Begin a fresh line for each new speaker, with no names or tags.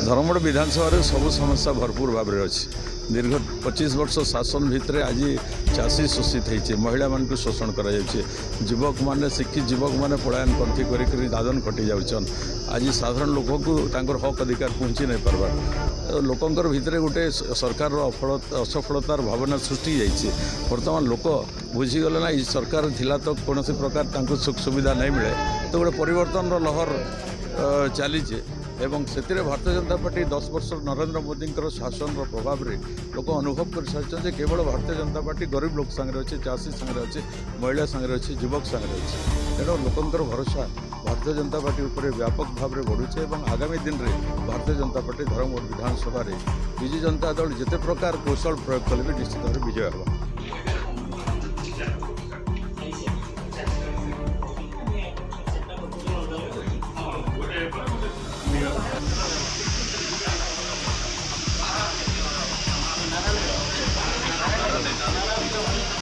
धर्मगढ़ विधानसभा सबू समस्या भरपूर भाव में अच्छी दीर्घ 25 वर्ष शासन भितर आज चाषी शोषित होती महिला मान शोषण कर युवक मैंने शिक्षित युवक मैंने पलायन पंथी कर दादन खटी जाऊन आज साधारण लोक को हक अधिकार पहुँची नहीं पार्बार लोकंर भितर गोटे सरकार असफलतार भावना सृष्टि जाइए बर्तमान लोक बुझीगले ना सरकार थिला तो कौन प्रकार सुख सुविधा नहीं मिले तो गोटे परिवर्तन लहर चलीचे एवं से भारतीय जनता पार्टी 10 वर्ष नरेंद्र मोदी शासन प्रभाव में लोक अनुभव कर सारी केवल भारतीय जनता पार्टी गरीब लोक सांगे अच्छे चाषी सांगे अच्छे महिला सांगे अच्छे युवक सांगे अच्छे तेणु लोकंर भरोसा भारतीय जनता पार्टी उपर व्यापक भाव में बढ़ुचे और आगामी दिन में भारतीय जनता पार्टी धर्मगढ़ विधानसभा विजु जनता दल जिते प्रकार कौशल प्रयोग कले भी निश्चित भाव विजय होगा।